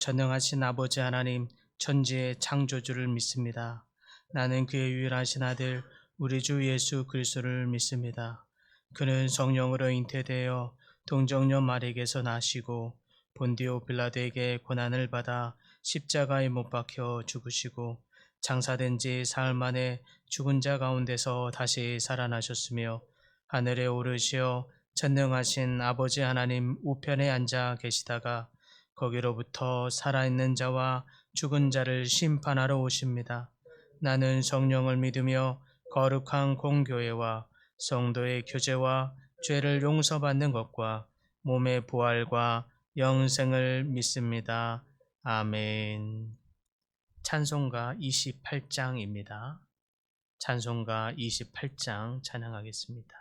전능하신 아버지 하나님, 천지의 창조주를 믿습니다. 나는 그의 유일하신 아들 우리 주 예수 그리스도를 믿습니다. 그는 성령으로 잉태되어 동정녀 마리에게서 나시고 본디오 빌라도에게 고난을 받아 십자가에 못 박혀 죽으시고 장사된 지 사흘 만에 죽은 자 가운데서 다시 살아나셨으며 하늘에 오르시어 전능하신 아버지 하나님 우편에 앉아 계시다가 거기로부터 살아있는 자와 죽은 자를 심판하러 오십니다. 나는 성령을 믿으며 거룩한 공교회와 성도의 교제와 죄를 용서받는 것과 몸의 부활과 영생을 믿습니다. 아멘. 찬송가 28장입니다. 찬송가 28장 찬양하겠습니다.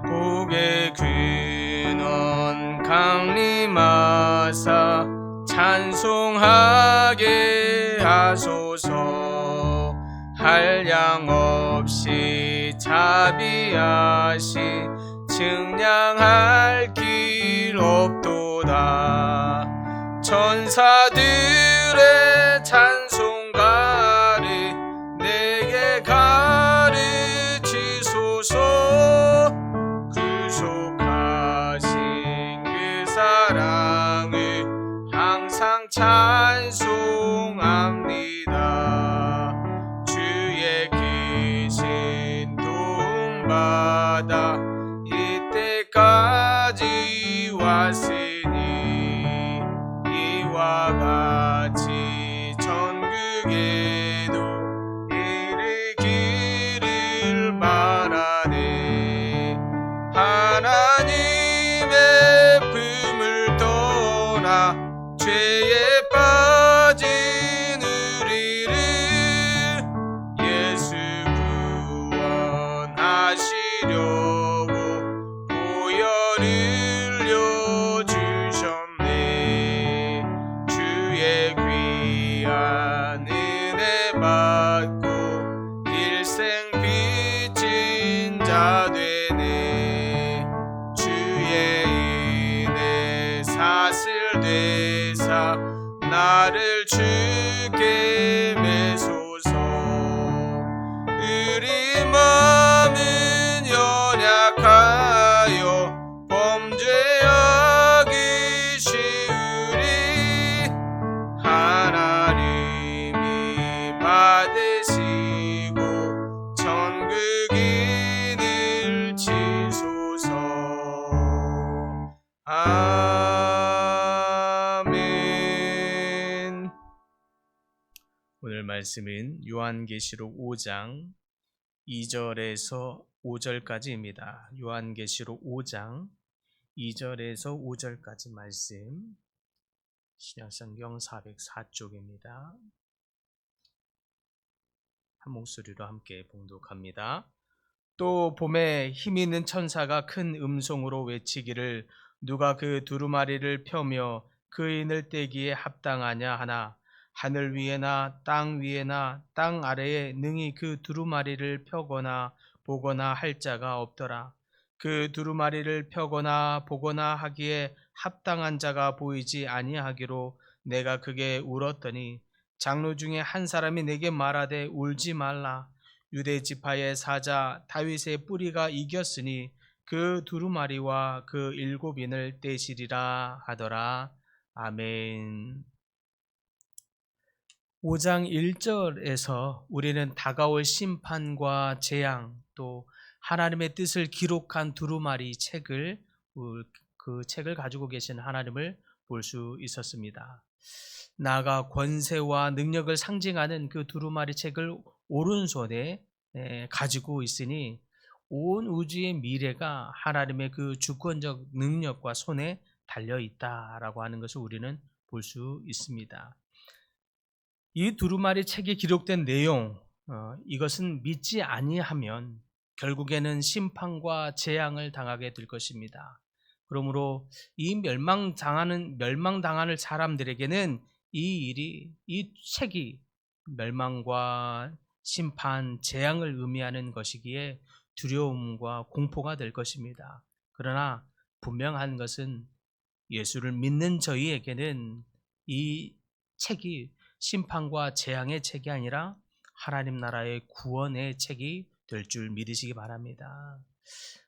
복의 근원 강림하사 찬송하게 하소서. 한량없이 자비하시 측량할 길 없도다. 천사들의 찬송가를 내게 가르치소서. 구속하신 그 사랑을 항상 찬송합니다. 주의 계신 도움받아 이때까지 왔으니 이와 같이 천국에도 이르기를 바라네. 하나님의 품을 떠나 죄에 빠진 우리를 예수 구원하시려고 보혈 흘려주셨네. 주의 귀한 은혜 받고 일생 빚진 자 되네. 주의 은혜 사슬 되사 나를 주께 매소서. 우리 마음은 연약하여 범죄하기 쉬우리. 하나님이 받으시고 천국인을 치소서. 아멘. 오늘 말씀은 요한계시록 5장 2절에서 5절까지입니다. 요한계시록 5장 2절에서 5절까지 말씀, 신약성경 404쪽입니다. 한 목소리로 함께 봉독합니다. 또 봄에 힘있는 천사가 큰 음성으로 외치기를 누가 그 두루마리를 펴며 그인을 떼기에 합당하냐 하나 하늘 위에나 땅 위에나 땅 아래에 능히 그 두루마리를 펴거나 보거나 할 자가 없더라. 그 두루마리를 펴거나 보거나 하기에 합당한 자가 보이지 아니하기로 내가 크게 울었더니 장로 중에 한 사람이 내게 말하되 울지 말라. 유대 지파의 사자 다윗의 뿌리가 이겼으니 그 두루마리와 그 일곱인을 떼시리라 하더라. 아멘. 5장 1절에서 우리는 다가올 심판과 재앙, 또 하나님의 뜻을 기록한 두루마리 책을, 그 책을 가지고 계신 하나님을 볼 수 있었습니다. 나아가 권세와 능력을 상징하는 그 두루마리 책을 오른손에 가지고 있으니 온 우주의 미래가 하나님의 그 주권적 능력과 손에 달려 있다라고 하는 것을 우리는 볼 수 있습니다. 이 두루마리 책에 기록된 내용, 이것은 믿지 아니하면 결국에는 심판과 재앙을 당하게 될 것입니다. 그러므로 이 멸망당하는 사람들에게는 이 책이 멸망과 심판, 재앙을 의미하는 것이기에 두려움과 공포가 될 것입니다. 그러나 분명한 것은 예수를 믿는 저희에게는 이 책이 심판과 재앙의 책이 아니라 하나님 나라의 구원의 책이 될 줄 믿으시기 바랍니다.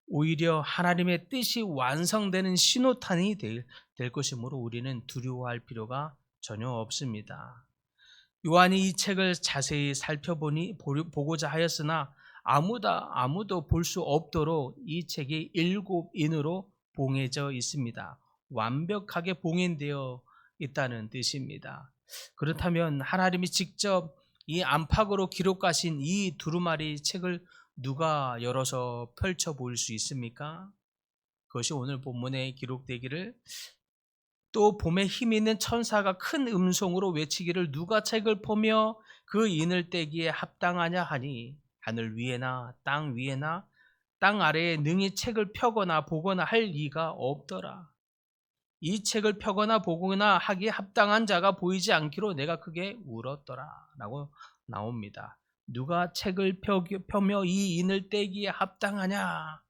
오히려 하나님의 뜻이 완성되는 신호탄이 될 것이므로 우리는 두려워할 필요가 전혀 없습니다. 요한이 이 책을 자세히 보고자 하였으나 아무도 볼 수 없도록 이 책이 7인으로 봉해져 있습니다. 완벽하게 봉인되어 있다는 뜻입니다. 그렇다면 하나님이 직접 이 안팎으로 기록하신 이 두루마리 책을 누가 열어서 펼쳐 보일 수 있습니까? 그것이 오늘 본문에 기록되기를, 또 봄에 힘 있는 천사가 큰 음성으로 외치기를 누가 책을 보며 그 인을 떼기에 합당하냐 하니 하늘 위에나 땅 위에나 땅 아래에 능히 책을 펴거나 보거나 할 이가 없더라. 이 책을 펴거나 보거나 하기에 합당한 자가 보이지 않기로 내가 크게 울었더라 라고 나옵니다. 누가 책을 펴며 이 인을 떼기에 합당하냐?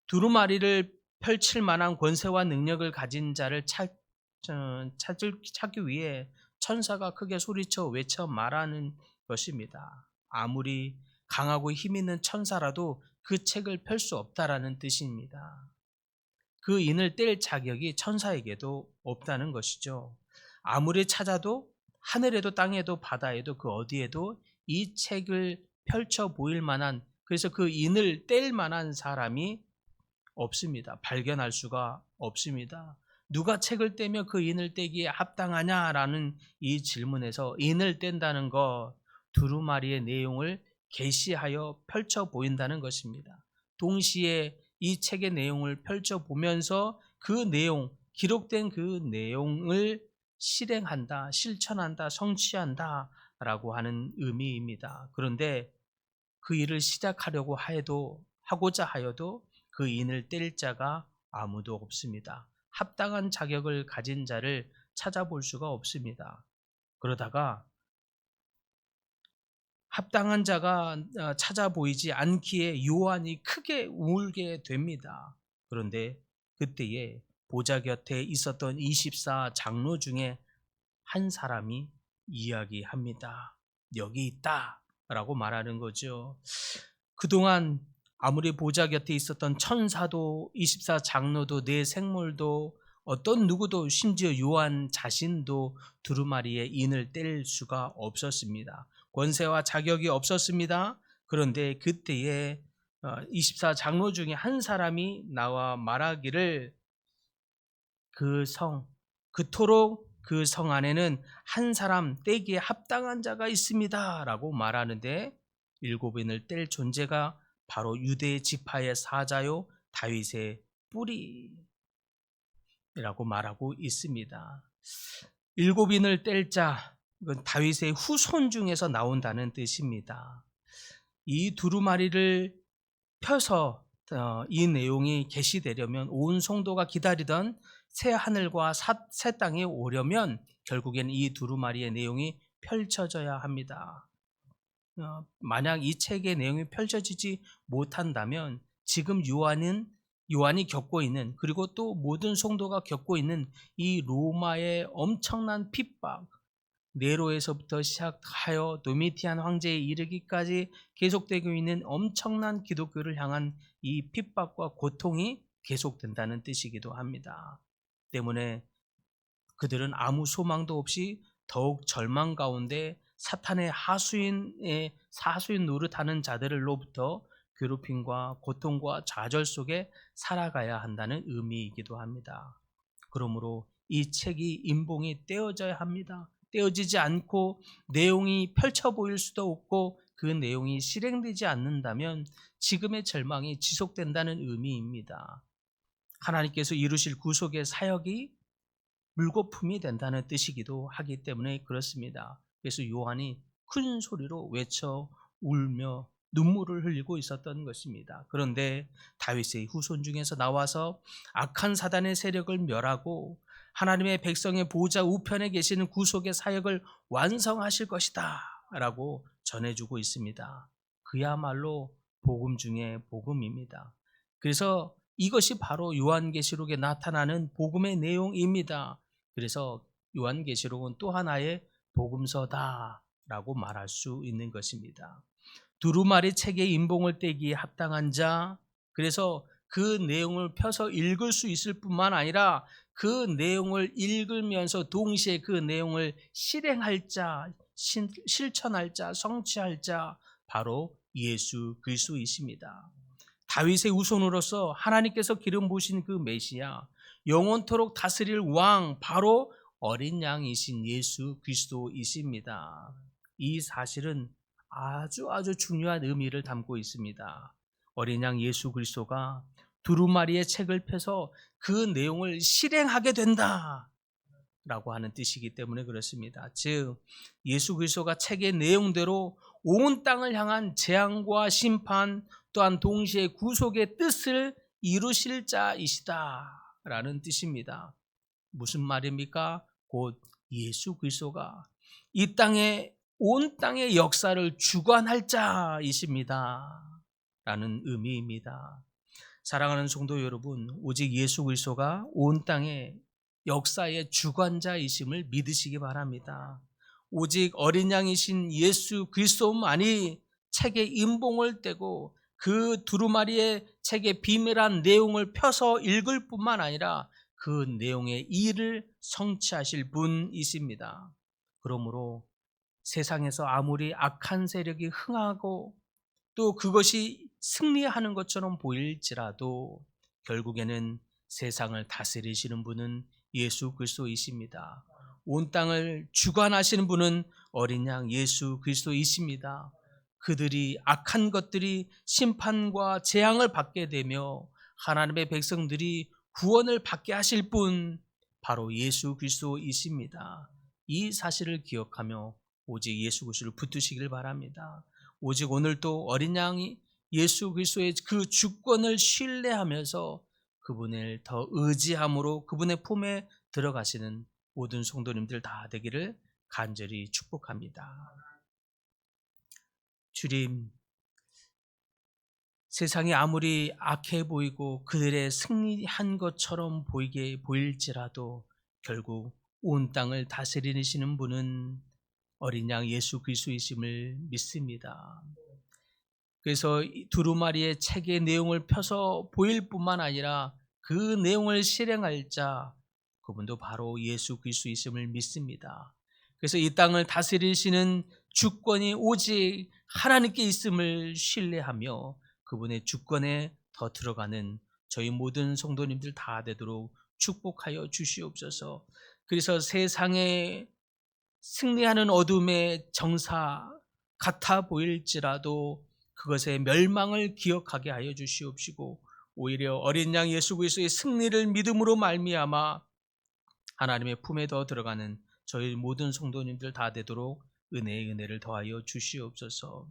두루마리를 펼칠 만한 권세와 능력을 가진 자를 찾기 위해 천사가 크게 소리쳐 외쳐 말하는 것입니다. 아무리 강하고 힘 있는 천사라도 그 책을 펼 수 없다라는 뜻입니다. 그 인을 뗄 자격이 천사에게도 없다는 것이죠. 아무리 찾아도 하늘에도 땅에도 바다에도 그 어디에도 이 책을 펼쳐 보일 만한, 그래서 그 인을 뗄 만한 사람이 없습니다. 발견할 수가 없습니다. 누가 책을 떼며 그 인을 떼기에 합당하냐라는 이 질문에서 인을 뗀다는 것, 두루마리의 내용을 계시하여 펼쳐 보인다는 것입니다. 동시에 이 책의 내용을 펼쳐 보면서 그 내용, 기록된 그 내용을 실행한다, 실천한다, 성취한다 라고 하는 의미입니다. 그런데 그 일을 시작하려고 하고자 하여도 그 인을 뗄 자가 아무도 없습니다. 합당한 자격을 가진 자를 찾아볼 수가 없습니다. 그러다가 합당한 자가 찾아 보이지 않기에 요한이 크게 울게 됩니다. 그런데 그때에 보좌 곁에 있었던 24 장로 중에 한 사람이 이야기합니다. 여기 있다 라고 말하는 거죠. 그동안 아무리 보좌 곁에 있었던 천사도 24 장로도 내 생물도 어떤 누구도 심지어 요한 자신도 두루마리의 인을 뗄 수가 없었습니다. 권세와 자격이 없었습니다. 그런데 그때에 24 장로 중에 한 사람이 나와 말하기를 그토록 그 성 안에는 한 사람 떼기에 합당한 자가 있습니다 라고 말하는데, 7인을 뗄 존재가 바로 유대 지파의 사자요 다윗의 뿌리라고 말하고 있습니다. 7인을 뗄 자, 이건 다윗의 후손 중에서 나온다는 뜻입니다. 이 두루마리를 펴서 이 내용이 계시되려면 온 성도가 기다리던 새 하늘과 새 땅에 오려면 결국엔 이 두루마리의 내용이 펼쳐져야 합니다. 만약 이 책의 내용이 펼쳐지지 못한다면 지금 요한이 겪고 있는, 그리고 또 모든 성도가 겪고 있는 이 로마의 엄청난 핍박, 네로에서부터 시작하여 도미티안 황제에 이르기까지 계속되고 있는 엄청난 기독교를 향한 이 핍박과 고통이 계속된다는 뜻이기도 합니다. 때문에 그들은 아무 소망도 없이 더욱 절망 가운데 사탄의 사수인 노릇하는 자들로부터 괴롭힘과 고통과 좌절 속에 살아가야 한다는 의미이기도 합니다. 그러므로 이 책이 임봉이 떼어져야 합니다. 떼어지지 않고 내용이 펼쳐 보일 수도 없고 그 내용이 실행되지 않는다면 지금의 절망이 지속된다는 의미입니다. 하나님께서 이루실 구속의 사역이 물거품이 된다는 뜻이기도 하기 때문에 그렇습니다. 그래서 요한이 큰 소리로 외쳐 울며 눈물을 흘리고 있었던 것입니다. 그런데 다윗의 후손 중에서 나와서 악한 사단의 세력을 멸하고 하나님의 백성의 보좌 우편에 계시는 구속의 사역을 완성하실 것이다 라고 전해주고 있습니다. 그야말로 복음 중에 복음입니다. 그래서 이것이 바로 요한계시록에 나타나는 복음의 내용입니다. 그래서 요한계시록은 또 하나의 복음서다라고 말할 수 있는 것입니다. 두루마리 책의 인봉을 떼기에 합당한 자, 그래서 그 내용을 펴서 읽을 수 있을 뿐만 아니라 그 내용을 읽으면서 동시에 그 내용을 실행할 자, 실천할 자, 성취할 자, 바로 예수 그리스도이십니다. 다윗의 후손으로서 하나님께서 기름 부으신 그 메시아, 영원토록 다스릴 왕, 바로 어린 양이신 예수 그리스도이십니다. 이 사실은 아주 중요한 의미를 담고 있습니다. 어린 양 예수 그리스도가 두루마리의 책을 펴서 그 내용을 실행하게 된다 라고 하는 뜻이기 때문에 그렇습니다. 즉 예수 그리스도가 책의 내용대로 온 땅을 향한 재앙과 심판, 또한 동시에 구속의 뜻을 이루실 자이시다 라는 뜻입니다. 무슨 말입니까? 곧 예수 그리스도가 이 땅에 온 땅의 역사를 주관할 자이십니다 라는 의미입니다. 사랑하는 성도 여러분, 오직 예수 그리스도가 온 땅의 역사의 주관자이심을 믿으시기 바랍니다. 오직 어린 양이신 예수 그리스도만이 책의 인봉을 떼고 그 두루마리의 책의 비밀한 내용을 펴서 읽을 뿐만 아니라 그 내용의 일을 성취하실 분이십니다. 그러므로 세상에서 아무리 악한 세력이 흥하고 또 그것이 승리하는 것처럼 보일지라도 결국에는 세상을 다스리시는 분은 예수 그리스도이십니다. 온 땅을 주관하시는 분은 어린 양 예수 그리스도이십니다. 그들이 악한 것들이 심판과 재앙을 받게 되며 하나님의 백성들이 구원을 받게 하실 분 바로 예수 그리스도이십니다. 이 사실을 기억하며 오직 예수 그리스도를 붙드시길 바랍니다. 오직 오늘도 어린 양이 예수 그리스도의 그 주권을 신뢰하면서 그분을 더 의지함으로 그분의 품에 들어가시는 모든 성도님들 다 되기를 간절히 축복합니다. 주님, 세상이 아무리 악해 보이고 그들의 승리한 것처럼 보일지라도 결국 온 땅을 다스리시는 분은 어린 양 예수 그리스도이심을 믿습니다. 그래서 두루마리의 책의 내용을 펴서 보일 뿐만 아니라 그 내용을 실행할 자, 그분도 바로 예수 그리스도이심을 믿습니다. 그래서 이 땅을 다스리시는 주권이 오직 하나님께 있음을 신뢰하며 그분의 주권에 더 들어가는 저희 모든 성도님들 다 되도록 축복하여 주시옵소서. 그래서 세상에 승리하는 어둠의 정사 같아 보일지라도 그것의 멸망을 기억하게 하여 주시옵시고 오히려 어린 양 예수 그리스도의 승리를 믿음으로 말미암아 하나님의 품에 더 들어가는 저희 모든 성도님들 다 되도록 은혜의 은혜를 더하여 주시옵소서.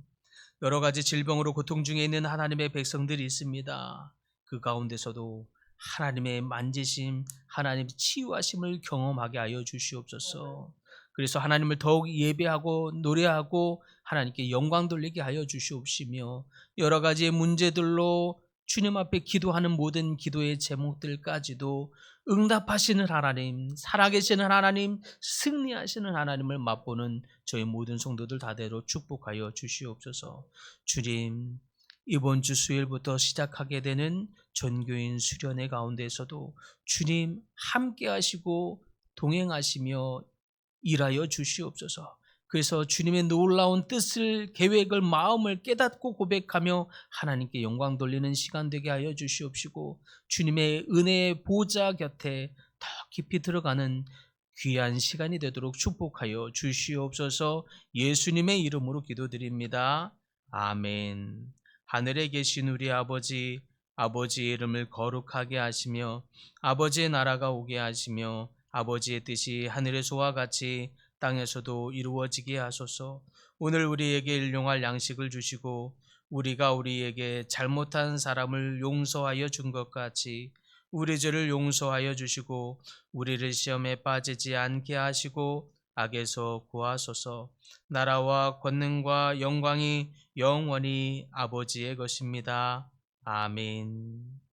여러 가지 질병으로 고통 중에 있는 하나님의 백성들이 있습니다. 그 가운데서도 하나님의 만지심, 하나님의 치유하심을 경험하게 하여 주시옵소서. 그래서 하나님을 더욱 예배하고 노래하고 하나님께 영광 돌리게 하여 주시옵시며 여러 가지의 문제들로 주님 앞에 기도하는 모든 기도의 제목들까지도 응답하시는 하나님, 살아계시는 하나님, 승리하시는 하나님을 맛보는 저희 모든 성도들 다대로 축복하여 주시옵소서. 주님, 이번 주 수요일부터 시작하게 되는 전교인 수련회 가운데서도 주님 함께 하시고 동행하시며 일하여 주시옵소서. 그래서 주님의 놀라운 뜻을, 계획을, 마음을 깨닫고 고백하며 하나님께 영광 돌리는 시간 되게 하여 주시옵시고 주님의 은혜의 보좌 곁에 더 깊이 들어가는 귀한 시간이 되도록 축복하여 주시옵소서. 예수님의 이름으로 기도드립니다. 아멘. 하늘에 계신 우리 아버지, 아버지의 이름을 거룩하게 하시며 아버지의 나라가 오게 하시며 아버지의 뜻이 하늘에서와 같이 땅에서도 이루어지게 하소서. 오늘 우리에게 일용할 양식을 주시고 우리가 우리에게 잘못한 사람을 용서하여 준 것 같이 우리 죄를 용서하여 주시고 우리를 시험에 빠지지 않게 하시고 악에서 구하소서. 나라와 권능과 영광이 영원히 아버지의 것입니다. 아멘.